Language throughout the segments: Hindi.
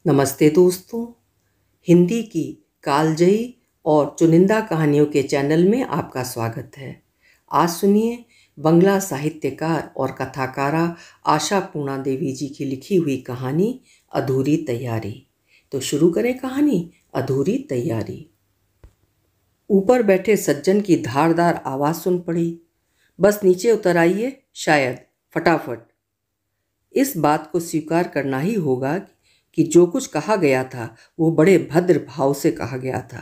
नमस्ते दोस्तों। हिंदी की कालजयी और चुनिंदा कहानियों के चैनल में आपका स्वागत है। आज सुनिए बंगला साहित्यकार और कथाकारा आशा पूर्णा देवी जी की लिखी हुई कहानी अधूरी तैयारी। तो शुरू करें कहानी अधूरी तैयारी। ऊपर बैठे सज्जन की धारदार आवाज़ सुन पड़ी। बस नीचे उतर आइए, शायद फटाफट। इस बात को स्वीकार करना ही होगा कि जो कुछ कहा गया था वो बड़े भद्र भाव से कहा गया था।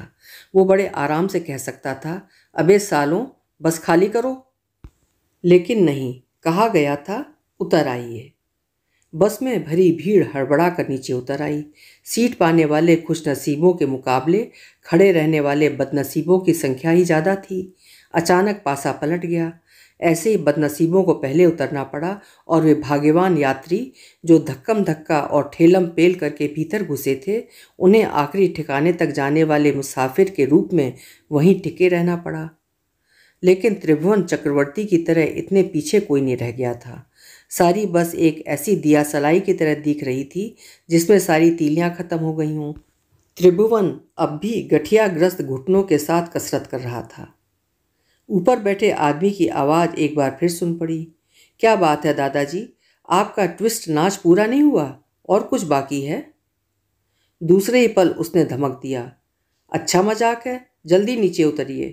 वो बड़े आराम से कह सकता था, अबे सालों बस खाली करो। लेकिन नहीं, कहा गया था उतर आइए। बस में भरी भीड़ हड़बड़ा कर नीचे उतर आई। सीट पाने वाले खुशनसीबों के मुकाबले खड़े रहने वाले बदनसीबों की संख्या ही ज़्यादा थी। अचानक पासा पलट गया। ऐसे ही बदनसीबों को पहले उतरना पड़ा और वे भाग्यवान यात्री जो धक्कम धक्का और ठेलम पेल करके भीतर घुसे थे, उन्हें आखिरी ठिकाने तक जाने वाले मुसाफिर के रूप में वहीं टिके रहना पड़ा। लेकिन त्रिभुवन चक्रवर्ती की तरह इतने पीछे कोई नहीं रह गया था। सारी बस एक ऐसी दिया सलाई की तरह दिख रही थी जिसमें सारी तीलियां खत्म हो गई हों। त्रिभुवन अब भी गठियाग्रस्त घुटनों के साथ कसरत कर रहा था। ऊपर बैठे आदमी की आवाज़ एक बार फिर सुन पड़ी। क्या बात है दादाजी, आपका ट्विस्ट नाच पूरा नहीं हुआ और कुछ बाकी है? दूसरे ही पल उसने धमक दिया, अच्छा मजाक है, जल्दी नीचे उतरिए।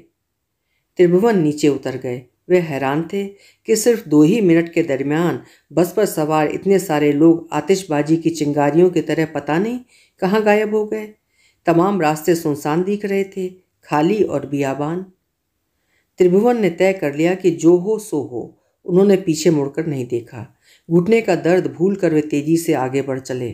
त्रिभुवन नीचे उतर गए। वे हैरान थे कि सिर्फ 2 ही मिनट के दरमियान बस पर सवार इतने सारे लोग आतिशबाजी की चिंगारियों की तरह पता नहीं कहाँ गायब हो गए। तमाम रास्ते सुनसान दिख रहे थे, खाली और बियाबान। त्रिभुवन ने तय कर लिया कि जो हो सो हो। उन्होंने पीछे मुड़कर नहीं देखा। घुटने का दर्द भूलकर वे तेजी से आगे बढ़ चले।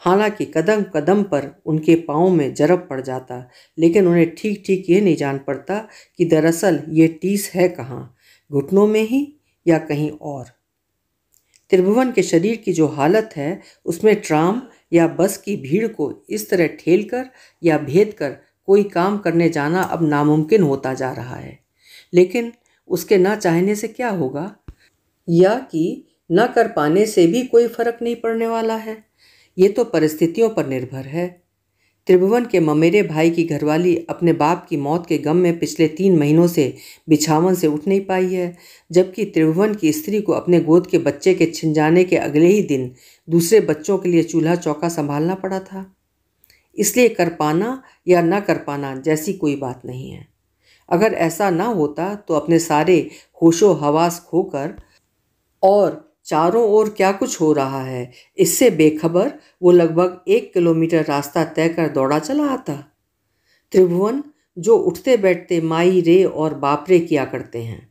हालांकि कदम कदम पर उनके पाँव में जरब पड़ जाता, लेकिन उन्हें ठीक ठीक ये नहीं जान पड़ता कि दरअसल ये टीस है कहाँ, घुटनों में ही या कहीं और। त्रिभुवन के शरीर की जो हालत है उसमें ट्राम या बस की भीड़ को इस तरह ठेल कर या भेद कर कोई काम करने जाना अब नामुमकिन होता जा रहा है। लेकिन उसके ना चाहने से क्या होगा, या कि न कर पाने से भी कोई फर्क नहीं पड़ने वाला है। ये तो परिस्थितियों पर निर्भर है। त्रिभुवन के ममेरे भाई की घरवाली अपने बाप की मौत के गम में पिछले 3 महीनों से बिछावन से उठ नहीं पाई है, जबकि त्रिभुवन की स्त्री को अपने गोद के बच्चे के छिन जाने के अगले ही दिन दूसरे बच्चों के लिए चूल्हा चौका संभालना पड़ा था। इसलिए कर पाना या न कर पाना जैसी कोई बात नहीं है। अगर ऐसा ना होता तो अपने सारे होशो हवास खोकर और चारों ओर क्या कुछ हो रहा है इससे बेखबर वो लगभग 1 किलोमीटर रास्ता तय कर दौड़ा चला आता। त्रिभुवन जो उठते बैठते माई रे और बाप रे किया करते हैं,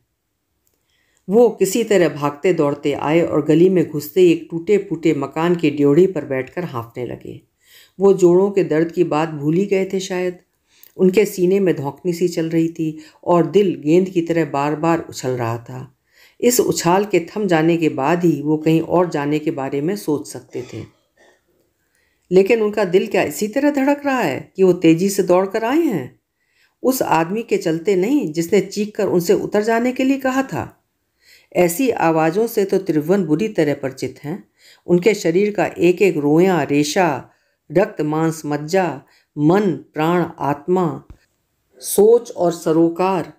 वो किसी तरह भागते दौड़ते आए और गली में घुसते ही एक टूटे फूटे मकान की ड्योढ़ी पर बैठकर हाँफने लगे। वो जोड़ों के दर्द की बात भूल ही गए थे शायद। उनके सीने में धौंकनी सी चल रही थी और दिल गेंद की तरह बार बार उछल रहा था। इस उछाल के थम जाने के बाद ही वो कहीं और जाने के बारे में सोच सकते थे। लेकिन उनका दिल क्या इसी तरह धड़क रहा है कि वो तेजी से दौड़ कर आए हैं? उस आदमी के चलते नहीं जिसने चीख कर उनसे उतर जाने के लिए कहा था। ऐसी आवाज़ों से तो त्रिभुवन बुरी तरह परिचित हैं। उनके शरीर का एक एक रोया, रेशा, रक्त, मांस, मज्जा, मन, प्राण, आत्मा, सोच और सरोकार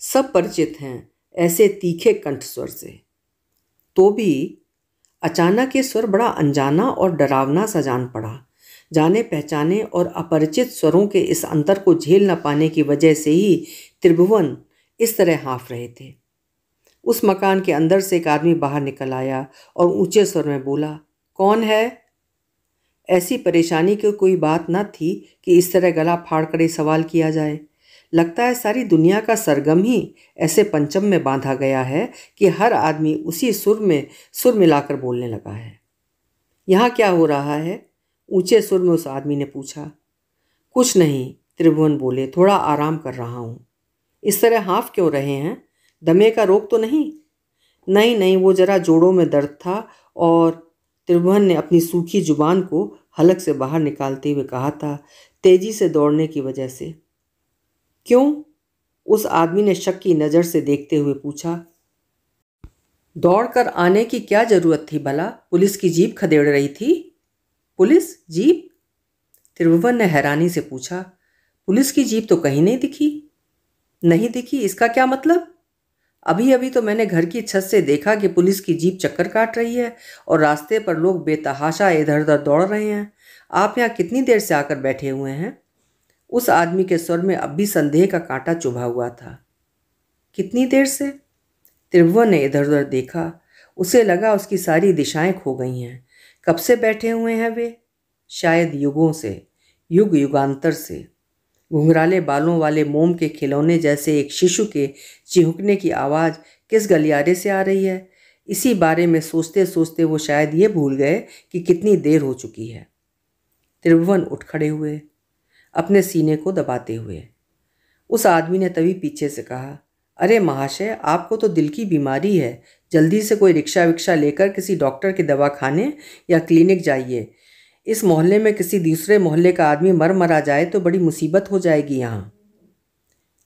सब परिचित हैं ऐसे तीखे कंठस्वर से। तो भी अचानक ये स्वर बड़ा अनजाना और डरावना सा जान पड़ा। जाने पहचाने और अपरिचित स्वरों के इस अंतर को झेल न पाने की वजह से ही त्रिभुवन इस तरह हाँफ रहे थे। उस मकान के अंदर से एक आदमी बाहर निकल आया और ऊंचे स्वर में बोला, कौन है? ऐसी परेशानी की कोई बात न थी कि इस तरह गला फाड़ कर सवाल किया जाए। लगता है सारी दुनिया का सरगम ही ऐसे पंचम में बांधा गया है कि हर आदमी उसी सुर में सुर मिलाकर बोलने लगा है। यहाँ क्या हो रहा है? ऊंचे सुर में उस आदमी ने पूछा। कुछ नहीं, त्रिभुवन बोले, थोड़ा आराम कर रहा हूँ। इस तरह हाँफ क्यों रहे हैं? दमे का रोग तो नहीं? नहीं नहीं, वो जरा जोड़ों में दर्द था। और त्रिभुवन ने अपनी सूखी जुबान को हलक से बाहर निकालते हुए कहा था, तेजी से दौड़ने की वजह से। क्यों? उस आदमी ने शक की नज़र से देखते हुए पूछा। दौड़कर आने की क्या जरूरत थी भला? पुलिस की जीप खदेड़ रही थी? Police jeep? त्रिभुवन ने हैरानी से पूछा। पुलिस की जीप तो कहीं नहीं दिखी। नहीं दिखी, इसका क्या मतलब? अभी अभी तो मैंने घर की छत से देखा कि पुलिस की जीप चक्कर काट रही है और रास्ते पर लोग बेतहाशा इधर उधर दौड़ रहे हैं। आप यहाँ कितनी देर से आकर बैठे हुए हैं? उस आदमी के स्वर में अब भी संदेह का कांटा चुभा हुआ था। कितनी देर से? त्रिभुवन ने इधर उधर देखा। उसे लगा उसकी सारी दिशाएं खो गई हैं। कब से बैठे हुए हैं वे? शायद युगों से, युग युगांतर से। घुंघराले बालों वाले मोम के खिलौने जैसे एक शिशु के चिहुकने की आवाज़ किस गलियारे से आ रही है, इसी बारे में सोचते सोचते वो शायद ये भूल गए कि कितनी देर हो चुकी है। त्रिभुवन उठ खड़े हुए, अपने सीने को दबाते हुए। उस आदमी ने तभी पीछे से कहा, अरे महाशय, आपको तो दिल की बीमारी है। जल्दी से कोई रिक्शा विक्शा लेकर किसी डॉक्टर के दवाखाने या क्लिनिक जाइए। इस मोहल्ले में किसी दूसरे मोहल्ले का आदमी मर मरा जाए तो बड़ी मुसीबत हो जाएगी यहाँ।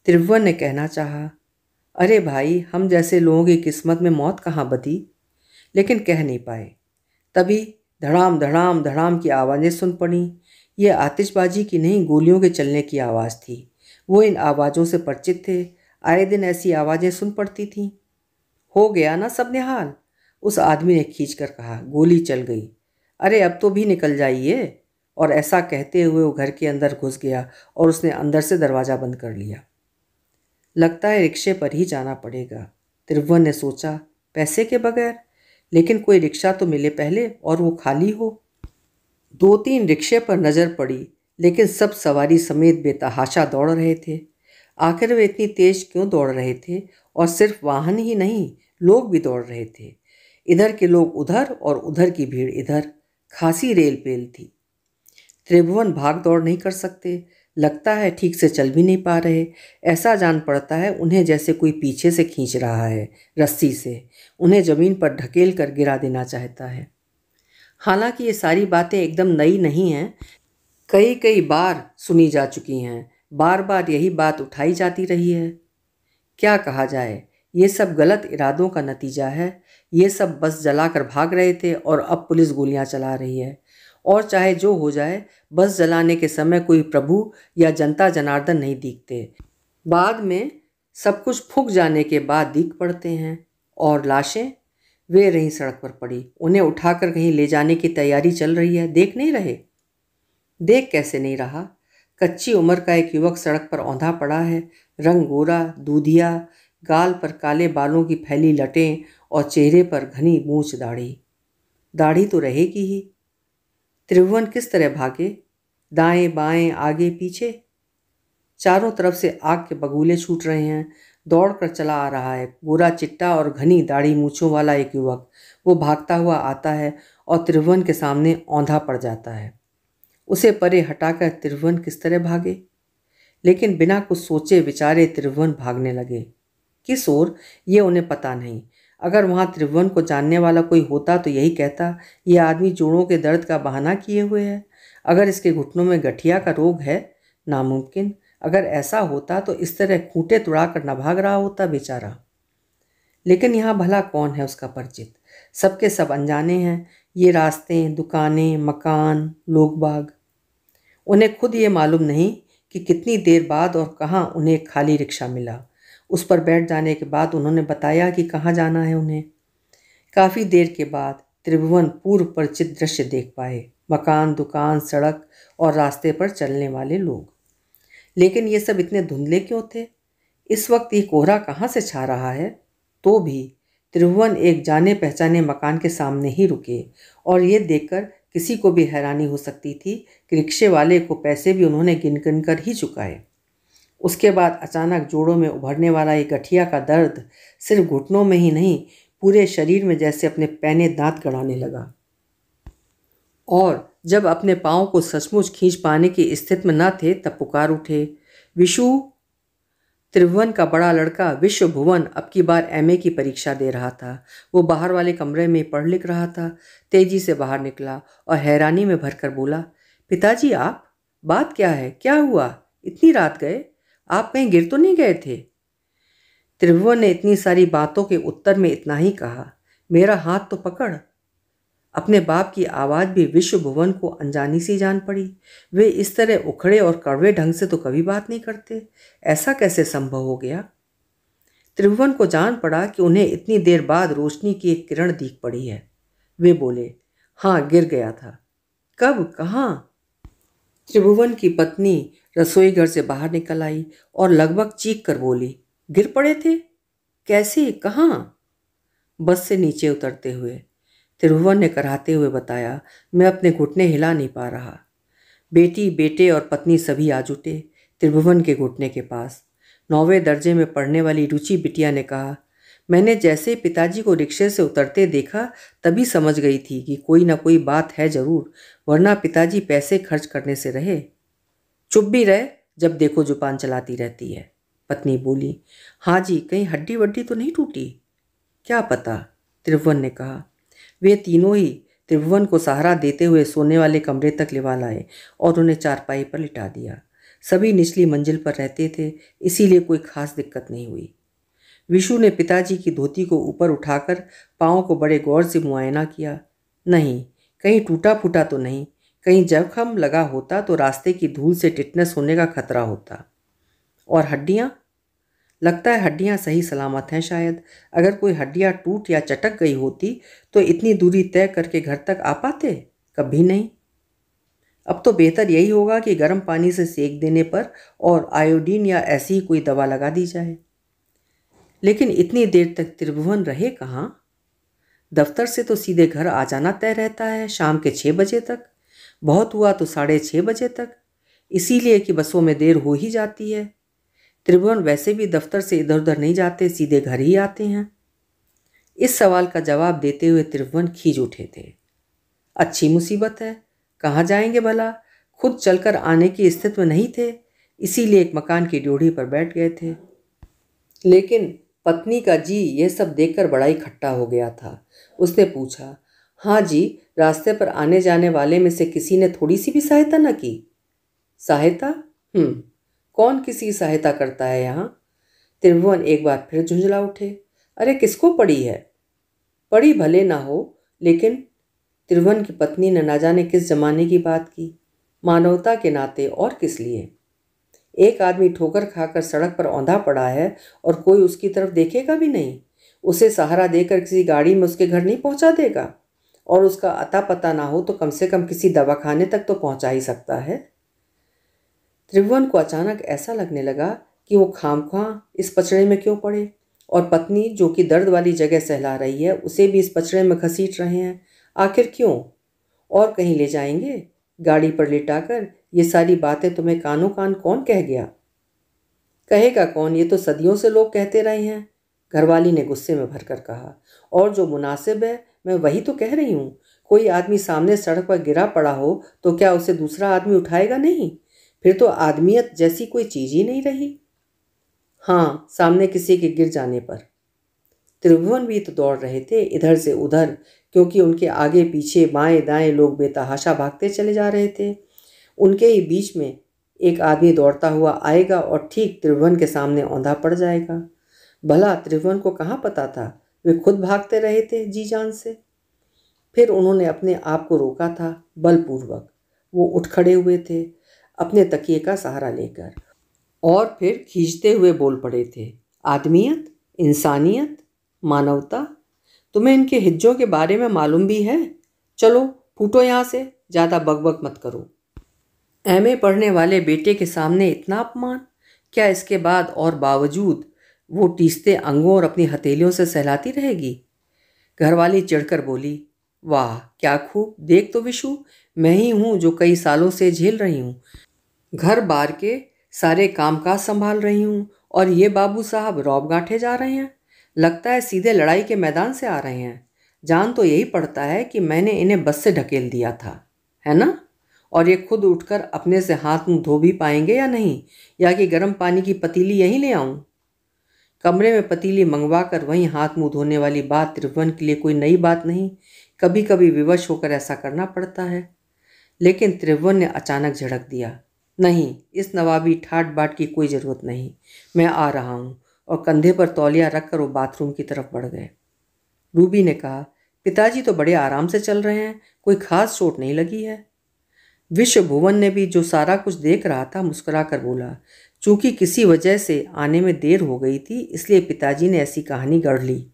त्रिभुवन ने कहना चाहा, अरे भाई, हम जैसे लोगों की किस्मत में मौत कहाँ बधी, लेकिन कह नहीं पाए। तभी धड़ाम धड़ाम धड़ाम की आवाज़ें सुन पड़ी। ये आतिशबाजी की नहीं, गोलियों के चलने की आवाज़ थी। वो इन आवाज़ों से परिचित थे, आए दिन ऐसी आवाज़ें सुन पड़ती थीं। हो गया ना सब निहाल, उस आदमी ने खींचकर कहा। गोली चल गई। अरे अब तो भी निकल जाइए। और ऐसा कहते हुए वो घर के अंदर घुस गया और उसने अंदर से दरवाज़ा बंद कर लिया। लगता है रिक्शे पर ही जाना पड़ेगा, त्रिभुवन ने सोचा, पैसे के बगैर। लेकिन कोई रिक्शा तो मिले पहले और वो खाली हो। 2-3 रिक्शे पर नज़र पड़ी, लेकिन सब सवारी समेत बेतहाशा दौड़ रहे थे। आखिर वे इतनी तेज क्यों दौड़ रहे थे? और सिर्फ वाहन ही नहीं, लोग भी दौड़ रहे थे। इधर के लोग उधर और उधर की भीड़ इधर। खासी रेल पेल थी। त्रिभुवन भाग दौड़ नहीं कर सकते, लगता है ठीक से चल भी नहीं पा रहे। ऐसा जान पड़ता है उन्हें जैसे कोई पीछे से खींच रहा है रस्सी से, उन्हें ज़मीन पर ढकेल कर गिरा देना चाहता है। हालांकि ये सारी बातें एकदम नई नहीं हैं, कई कई बार सुनी जा चुकी हैं। बार बार यही बात उठाई जाती रही है। क्या कहा जाए, ये सब गलत इरादों का नतीजा है। ये सब बस जलाकर भाग रहे थे और अब पुलिस गोलियां चला रही है। और चाहे जो हो जाए, बस जलाने के समय कोई प्रभु या जनता जनार्दन नहीं दिखते। बाद में सब कुछ फूंक जाने के बाद दिख पड़ते हैं। और लाशें, वे रहीं सड़क पर पड़ी। उन्हें उठाकर कहीं ले जाने की तैयारी चल रही है। देख नहीं रहे? देख कैसे नहीं रहा? कच्ची उम्र का एक युवक सड़क पर औंधा पड़ा है। रंग गोरा, दूधिया, गाल पर काले बालों की फैली लटें और चेहरे पर घनी मूंछ दाढ़ी। दाढ़ी तो रहेगी ही। त्रिभुवन किस तरह भागे? दाएं बाएं, आगे पीछे। चारों तरफ से आग के बगुले छूट रहे हैं। दौड़कर चला आ रहा है गोरा चिट्टा और घनी दाढ़ी मूंछों वाला एक युवक। वो भागता हुआ आता है और त्रिभुवन के सामने औंधा पड़ जाता है। उसे परे हटाकर त्रिभुवन किस तरह भागे? लेकिन बिना कुछ सोचे विचारे त्रिभुवन भागने लगे। किस ओर, ये उन्हें पता नहीं। अगर वहाँ त्रिभुवन को जानने वाला कोई होता तो यही कहता, यह आदमी जोड़ों के दर्द का बहाना किए हुए है। अगर इसके घुटनों में गठिया का रोग है, नामुमकिन। अगर ऐसा होता तो इस तरह खूंटे तुड़ाकर न भाग रहा होता बेचारा। लेकिन यहाँ भला कौन है उसका परिचित? सबके सब अनजाने हैं। ये रास्ते, दुकानें, मकान, लोग बाग। उन्हें खुद ये मालूम नहीं कि कितनी देर बाद और कहाँ उन्हें एक खाली रिक्शा मिला। उस पर बैठ जाने के बाद उन्होंने बताया कि कहाँ जाना है उन्हें। काफ़ी देर के बाद त्रिभुवन पूर्व परिचित दृश्य देख पाए। मकान, दुकान, सड़क और रास्ते पर चलने वाले लोग। लेकिन ये सब इतने धुंधले क्यों थे? इस वक्त ये कोहरा कहाँ से छा रहा है? तो भी त्रिभुवन एक जाने पहचाने मकान के सामने ही रुके। और ये देखकर किसी को भी हैरानी हो सकती थी कि रिक्शे वाले को पैसे भी उन्होंने गिन गिन कर ही चुकाए। उसके बाद अचानक जोड़ों में उभरने वाला ये गठिया का दर्द सिर्फ घुटनों में ही नहीं, पूरे शरीर में जैसे अपने पैने दांत गड़ाने लगा। और जब अपने पाँव को सचमुच खींच पाने की स्थिति में न थे तब पुकार उठे, विशु। त्रिभुवन का बड़ा लड़का विश्व भुवन अब की बार एमए की परीक्षा दे रहा था। वो बाहर वाले कमरे में पढ़ लिख रहा था। तेजी से बाहर निकला और हैरानी में भरकर बोला, पिताजी आप? बात क्या है? क्या हुआ? इतनी रात गए? आप कहीं गिर तो नहीं गए थे? त्रिभुवन ने इतनी सारी बातों के उत्तर में इतना ही कहा, मेरा हाथ तो पकड़। अपने बाप की आवाज़ भी विश्व भुवन को अनजानी सी जान पड़ी। वे इस तरह उखड़े और कड़वे ढंग से तो कभी बात नहीं करते। ऐसा कैसे संभव हो गया? त्रिभुवन को जान पड़ा कि उन्हें इतनी देर बाद रोशनी की एक किरण दिख पड़ी है। वे बोले, हाँ, गिर गया था। कब, कहाँ? त्रिभुवन की पत्नी रसोई घर से बाहर निकल आई और लगभग चीख कर बोली, गिर पड़े थे? कैसे, कहाँ? बस से नीचे उतरते हुए। त्रिभुवन ने कराहते हुए बताया, मैं अपने घुटने हिला नहीं पा रहा। बेटी, बेटे और पत्नी सभी आ जुटे त्रिभुवन के घुटने के पास। 9वें दर्जे में पढ़ने वाली रुचि बिटिया ने कहा, मैंने जैसे पिताजी को रिक्शे से उतरते देखा तभी समझ गई थी कि कोई ना कोई बात है जरूर, वरना पिताजी पैसे खर्च करने से रहे। चुप भी रहे, जब देखो जुबान चलाती रहती है, पत्नी बोली। हाँ जी, कहीं हड्डी वड्डी तो नहीं टूटी? क्या पता, त्रिभुवन ने कहा। वे तीनों ही त्रिभुवन को सहारा देते हुए सोने वाले कमरे तक लिवा लाए और उन्हें चारपाई पर लिटा दिया। सभी निचली मंजिल पर रहते थे, इसीलिए कोई खास दिक्कत नहीं हुई। विशु ने पिताजी की धोती को ऊपर उठाकर पाँव को बड़े गौर से मुआयना किया। नहीं, कहीं टूटा फूटा तो नहीं। कहीं जख्म लगा होता तो रास्ते की धूल से टिटनेस होने का खतरा होता। और हड्डियाँ? लगता है हड्डियाँ सही सलामत हैं शायद। अगर कोई हड्डियाँ टूट या चटक गई होती तो इतनी दूरी तय करके घर तक आ पाते? कभी नहीं। अब तो बेहतर यही होगा कि गर्म पानी से सेक देने पर और आयोडीन या ऐसी ही कोई दवा लगा दी जाए। लेकिन इतनी देर तक त्रिभुवन रहे कहाँ? दफ्तर से तो सीधे घर आ जाना तय रहता है, शाम के 6 बजे तक। बहुत हुआ तो 6:30 बजे तक, इसीलिए कि बसों में देर हो ही जाती है। त्रिभुवन वैसे भी दफ्तर से इधर उधर नहीं जाते, सीधे घर ही आते हैं। इस सवाल का जवाब देते हुए त्रिभुवन खींच उठे थे। अच्छी मुसीबत है, कहाँ जाएंगे भला? खुद चलकर आने की स्थिति में नहीं थे, इसीलिए एक मकान की ड्योढ़ी पर बैठ गए थे। लेकिन पत्नी का जी यह सब देखकर बड़ा ही खट्टा हो गया था। उसने पूछा, हाँ जी, रास्ते पर आने जाने वाले में से किसी ने थोड़ी सी भी सहायता न की? सहायता? कौन किसी सहायता करता है यहाँ? त्रिभुवन एक बार फिर झुंझला उठे। अरे किसको पड़ी है? पड़ी भले ना हो, लेकिन त्रिभुवन की पत्नी ने ना जाने किस जमाने की बात की। मानवता के नाते और किस लिए? एक आदमी ठोकर खाकर सड़क पर औंधा पड़ा है और कोई उसकी तरफ देखेगा भी नहीं। उसे सहारा देकर किसी गाड़ी में उसके घर नहीं पहुंचा देगा, और उसका अता पता ना हो तो कम से कम किसी दवाखाने तक तो पहुंचा ही सकता है। त्रिभुवन को अचानक ऐसा लगने लगा कि वो खामख्वाह इस पचड़े में क्यों पड़े, और पत्नी जो कि दर्द वाली जगह सहला रही है उसे भी इस पचड़े में घसीट रहे हैं। आखिर क्यों? और कहीं ले जाएंगे गाड़ी पर लिटाकर? ये सारी बातें तुम्हें कानों कान कौन कह गया? कहेगा कौन, ये तो सदियों से लोग कहते रहे हैं, घरवाली ने गुस्से में भरकर कहा। और जो मुनासिब है मैं वही तो कह रही हूँ। कोई आदमी सामने सड़क पर गिरा पड़ा हो तो क्या उसे दूसरा आदमी उठाएगा नहीं? फिर तो आदमियत जैसी कोई चीज ही नहीं रही। हाँ, सामने किसी के गिर जाने पर। त्रिभुवन भी तो दौड़ रहे थे इधर से उधर, क्योंकि उनके आगे पीछे बाएं दाएं लोग बेतहाशा भागते चले जा रहे थे। उनके ही बीच में एक आदमी दौड़ता हुआ आएगा और ठीक त्रिभुवन के सामने औंधा पड़ जाएगा। भला त्रिभुवन को कहाँ पता था, वे खुद भागते रहे थे जी जान से। फिर उन्होंने अपने आप को रोका था बलपूर्वक। वो उठ खड़े हुए थे अपने तकिए का सहारा लेकर, और फिर खींचते हुए बोल पड़े थे, आदमियत, इंसानियत, मानवता, तुम्हें इनके हिज्जों के बारे में मालूम भी है? चलो फूटो यहाँ से, ज़्यादा बकबक मत करो। एमए पढ़ने वाले बेटे के सामने इतना अपमान? क्या इसके बाद और बावजूद वो टीसते अंगों और अपनी हथेलियों से सहलाती रहेगी? घरवाली चिढ़कर बोली, वाह क्या खूब, देख तो विशु, मैं ही हूँ जो कई सालों से झेल रही हूँ, घर बार के सारे कामकाज संभाल रही हूँ, और ये बाबू साहब रौब गांठे जा रहे हैं। लगता है सीधे लड़ाई के मैदान से आ रहे हैं। जान तो यही पड़ता है कि मैंने इन्हें बस से ढकेल दिया था, है ना? और ये खुद उठकर अपने से हाथ मुंह धो भी पाएंगे या नहीं, या कि गर्म पानी की पतीली यहीं ले आऊं? कमरे में पतीली मंगवा कर वहीं हाथ मुंह धोने वाली बात त्रिभुवन के लिए कोई नई बात नहीं। कभी कभी विवश होकर ऐसा करना पड़ता है। लेकिन त्रिभुवन ने अचानक झड़क दिया, नहीं, इस नवाबी ठाट बाट की कोई ज़रूरत नहीं, मैं आ रहा हूँ। और कंधे पर तौलिया रखकर वो बाथरूम की तरफ बढ़ गए। रूबी ने कहा, पिताजी तो बड़े आराम से चल रहे हैं, कोई खास चोट नहीं लगी है। विश्व भुवन ने भी, जो सारा कुछ देख रहा था, मुस्कुरा कर बोला, चूंकि किसी वजह से आने में देर हो गई थी, इसलिए पिताजी ने ऐसी कहानी गढ़ ली।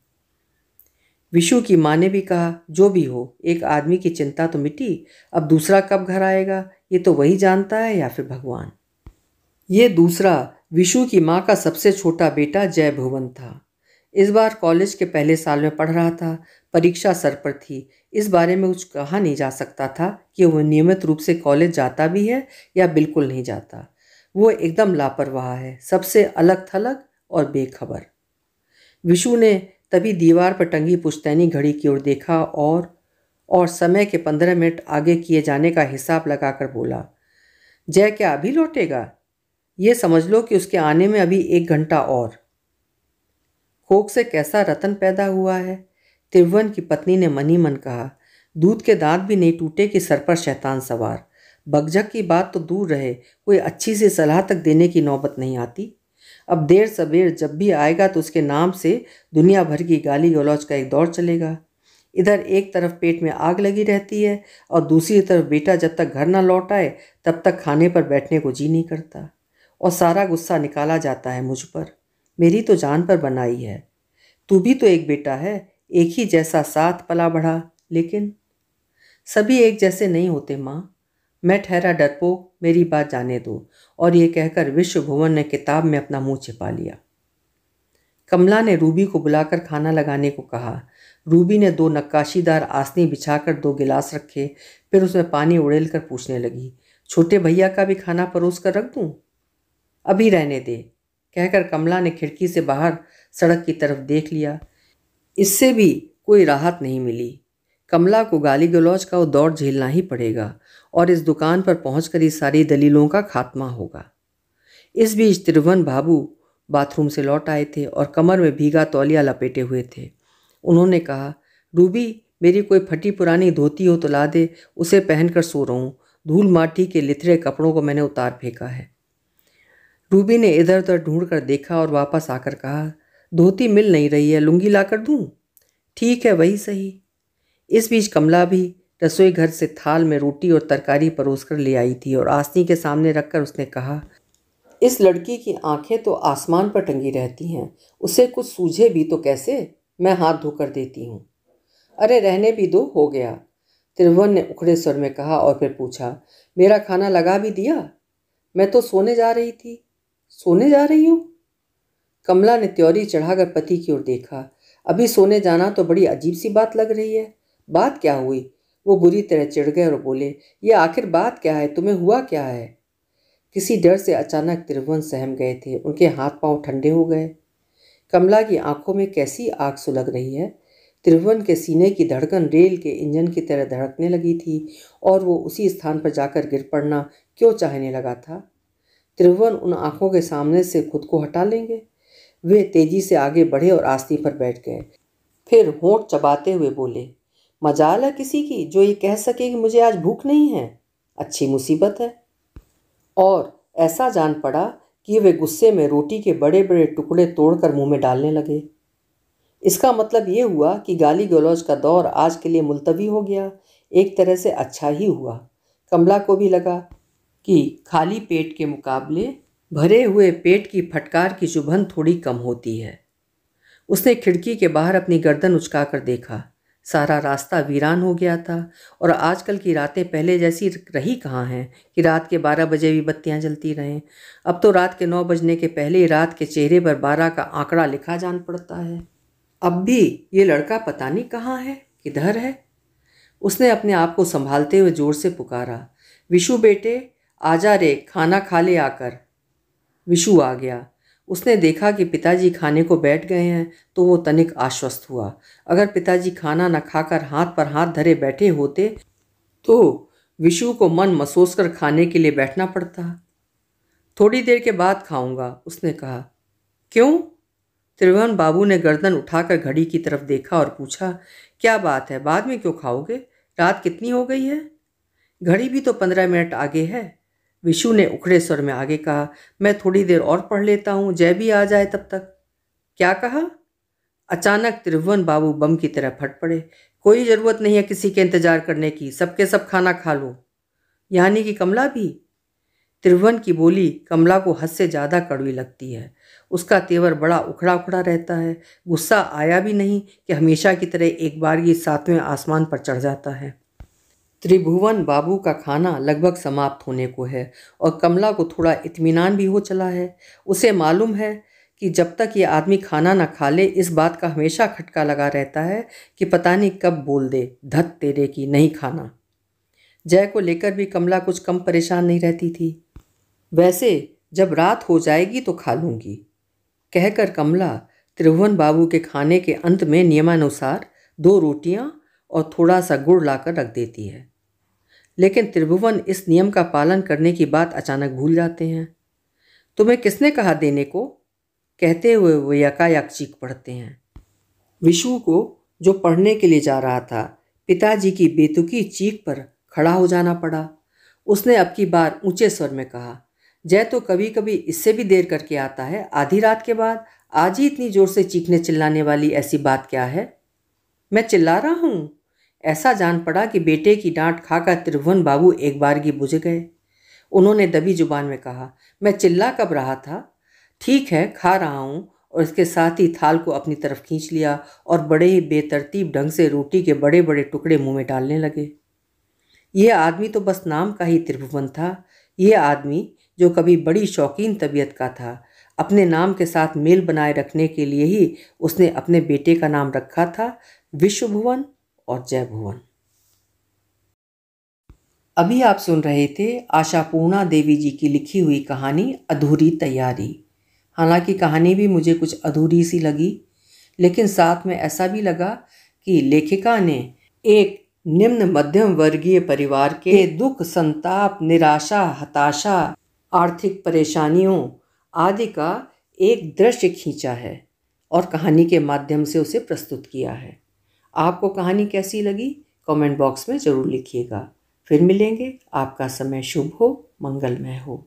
विशु की माँ ने भी कहा, जो भी हो, एक आदमी की चिंता तो मिटी, अब दूसरा कब घर आएगा ये तो वही जानता है, या फिर भगवान। ये दूसरा विशु की माँ का सबसे छोटा बेटा जय भुवन था। इस बार कॉलेज के पहले साल में पढ़ रहा था। परीक्षा सर पर थी। इस बारे में कुछ कहा नहीं जा सकता था कि वह नियमित रूप से कॉलेज जाता भी है या बिल्कुल नहीं जाता। वो एकदम लापरवाह है, सबसे अलग थलग और बेखबर। विशु ने तभी दीवार पर टंगी पुश्तैनी घड़ी की ओर देखा और समय के 15 मिनट आगे किए जाने का हिसाब लगाकर बोला, जय क्या अभी लौटेगा? ये समझ लो कि उसके आने में अभी 1 घंटा और। कोख से कैसा रतन पैदा हुआ है, त्रिभुवन की पत्नी ने मन ही मन कहा। दूध के दांत भी नहीं टूटे कि सर पर शैतान सवार। बकझक की बात तो दूर रहे, कोई अच्छी सी सलाह तक देने की नौबत नहीं आती। अब देर सवेर जब भी आएगा तो उसके नाम से दुनिया भर की गाली गलौज का एक दौर चलेगा। इधर एक तरफ पेट में आग लगी रहती है और दूसरी तरफ बेटा जब तक घर न लौट आए तब तक खाने पर बैठने को जी नहीं करता। और सारा गुस्सा निकाला जाता है मुझ पर। मेरी तो जान पर बनाई है। तू भी तो एक बेटा है, एक ही जैसा साथ पला बढ़ा, लेकिन सभी एक जैसे नहीं होते माँ। मैं ठहरा डरपोक, मेरी बात जाने दो। और ये कहकर विश्व भुवन ने किताब में अपना मुंह छिपा लिया। कमला ने रूबी को बुलाकर खाना लगाने को कहा। रूबी ने 2 नक्काशीदार आसनी बिछाकर 2 गिलास रखे, फिर उसमें पानी उड़ेल कर पूछने लगी, छोटे भैया का भी खाना परोस कर रख दूं? अभी रहने दे, कहकर कमला ने खिड़की से बाहर सड़क की तरफ देख लिया। इससे भी कोई राहत नहीं मिली। कमला को गाली गलौज का वो दौर झेलना ही पड़ेगा और इस दुकान पर पहुंचकर ही सारी दलीलों का खात्मा होगा। इस बीच त्रिभुवन बाबू बाथरूम से लौट आए थे और कमर में भीगा तौलिया लपेटे हुए थे। उन्होंने कहा, रूबी, मेरी कोई फटी पुरानी धोती हो तो ला दे, उसे पहनकर सो रहा हूँ। धूल माटी के लिथरे कपड़ों को मैंने उतार फेंका है। रूबी ने इधर उधर ढूंढ कर देखा और वापस आकर कहा, धोती मिल नहीं रही है, लुंगी ला कर दूँ? ठीक है, वही सही। इस बीच कमला भी रसोई घर से थाल में रोटी और तरकारी परोस कर ले आई थी और आसनी के सामने रखकर उसने कहा, इस लड़की की आंखें तो आसमान पर टंगी रहती हैं, उसे कुछ सूझे भी तो कैसे? मैं हाथ धोकर देती हूँ। अरे रहने भी दो, हो गया, त्रिभुवन ने उखड़े स्वर में कहा और फिर पूछा, मेरा खाना लगा भी दिया? मैं तो सोने जा रही थी। सोने जा रही हूँ? कमला ने त्योरी चढ़ाकर पति की ओर देखा। अभी सोने जाना तो बड़ी अजीब सी बात लग रही है। बात क्या हुई? वो बुरी तरह चिढ़ गए और बोले, ये आखिर बात क्या है? तुम्हें हुआ क्या है? किसी डर से अचानक त्रिभुवन सहम गए थे। उनके हाथ पांव ठंडे हो गए। कमला की आंखों में कैसी आग सुलग रही है। त्रिभुवन के सीने की धड़कन रेल के इंजन की तरह धड़कने लगी थी और वो उसी स्थान पर जाकर गिर पड़ना क्यों चाहने लगा था। त्रिभुवन उन आंखों के सामने से खुद को हटा लेंगे? वे तेजी से आगे बढ़े और आसनी पर बैठ गए। फिर होंठ चबाते हुए बोले, मजाल है किसी की जो ये कह सके कि मुझे आज भूख नहीं है। अच्छी मुसीबत है। और ऐसा जान पड़ा कि वे गुस्से में रोटी के बड़े बड़े टुकड़े तोड़कर मुंह में डालने लगे। इसका मतलब ये हुआ कि गाली गलौज का दौर आज के लिए मुलतवी हो गया। एक तरह से अच्छा ही हुआ। कमला को भी लगा कि खाली पेट के मुकाबले भरे हुए पेट की फटकार की चुभन थोड़ी कम होती है। उसने खिड़की के बाहर अपनी गर्दन उचकाकर देखा। सारा रास्ता वीरान हो गया था और आजकल की रातें पहले जैसी रही कहाँ हैं कि रात के 12 बजे भी बत्तियां जलती रहें। अब तो रात के 9 बजने के पहले ही रात के चेहरे पर 12 का आंकड़ा लिखा जान पड़ता है। अब भी ये लड़का पता नहीं कहाँ है, किधर है। उसने अपने आप को संभालते हुए जोर से पुकारा, विशु बेटे, आजा रे, खाना खा ले आकर। विशु आ गया। उसने देखा कि पिताजी खाने को बैठ गए हैं तो वो तनिक आश्वस्त हुआ। अगर पिताजी खाना न खाकर हाथ पर हाथ धरे बैठे होते तो विशु को मन मसोस कर खाने के लिए बैठना पड़ता। थोड़ी देर के बाद खाऊंगा, उसने कहा। क्यों? त्रिभुवन बाबू ने गर्दन उठाकर घड़ी की तरफ देखा और पूछा, क्या बात है, बाद में क्यों खाओगे? रात कितनी हो गई है? घड़ी भी तो 15 मिनट आगे है। विशु ने उखड़े स्वर में आगे कहा, मैं थोड़ी देर और पढ़ लेता हूँ, जय भी आ जाए तब तक। क्या कहा? अचानक त्रिभुवन बाबू बम की तरह फट पड़े। कोई ज़रूरत नहीं है किसी के इंतज़ार करने की, सबके सब खाना खा लो। यानी कि कमला भी? त्रिभुवन की बोली कमला को हद से ज़्यादा कड़वी लगती है। उसका तेवर बड़ा उखड़ा उखड़ा रहता है। गुस्सा आया भी नहीं कि हमेशा की तरह एक बार ये 7वें आसमान पर चढ़ जाता है। त्रिभुवन बाबू का खाना लगभग समाप्त होने को है और कमला को थोड़ा इत्मीनान भी हो चला है। उसे मालूम है कि जब तक ये आदमी खाना ना खा ले इस बात का हमेशा खटका लगा रहता है कि पता नहीं कब बोल दे, धत तेरे की नहीं खाना। जय को लेकर भी कमला कुछ कम परेशान नहीं रहती थी। वैसे जब रात हो जाएगी तो खा लूँगी, कहकर कमला त्रिभुवन बाबू के खाने के अंत में नियमानुसार 2 रोटियां और थोड़ा सा गुड़ लाकर रख देती है। लेकिन त्रिभुवन इस नियम का पालन करने की बात अचानक भूल जाते हैं। तुम्हें किसने कहा देने को? कहते हुए वो यकायक चीख पड़ते हैं। विशु को, जो पढ़ने के लिए जा रहा था, पिताजी की बेतुकी चीख पर खड़ा हो जाना पड़ा। उसने अब की बार ऊंचे स्वर में कहा, जय तो कभी कभी इससे भी देर करके आता है, आधी रात के बाद। आज ही इतनी जोर से चीखने चिल्लाने वाली ऐसी बात क्या है? मैं चिल्ला रहा हूँ? ऐसा जान पड़ा कि बेटे की डांट खाकर त्रिभुवन बाबू एक बारगी बुझ गए। उन्होंने दबी जुबान में कहा, मैं चिल्ला कब रहा था? ठीक है, खा रहा हूँ। और इसके साथ ही थाल को अपनी तरफ खींच लिया और बड़े ही बेतरतीब ढंग से रोटी के बड़े बड़े टुकड़े मुंह में डालने लगे। यह आदमी तो बस नाम का ही त्रिभुवन था। यह आदमी जो कभी बड़ी शौकीन तबीयत का था, अपने नाम के साथ मेल बनाए रखने के लिए ही उसने अपने बेटे का नाम रखा था विश्वभुवन और जय भुवन। अभी आप सुन रहे थे आशापूर्णा देवी जी की लिखी हुई कहानी अधूरी तैयारी। हालांकि कहानी भी मुझे कुछ अधूरी सी लगी, लेकिन साथ में ऐसा भी लगा कि लेखिका ने एक निम्न मध्यम वर्गीय परिवार के दुख, संताप, निराशा, हताशा, आर्थिक परेशानियों आदि का एक दृश्य खींचा है और कहानी के माध्यम से उसे प्रस्तुत किया है। आपको कहानी कैसी लगी कमेंट बॉक्स में ज़रूर लिखिएगा। फिर मिलेंगे। आपका समय शुभ हो, मंगलमय हो।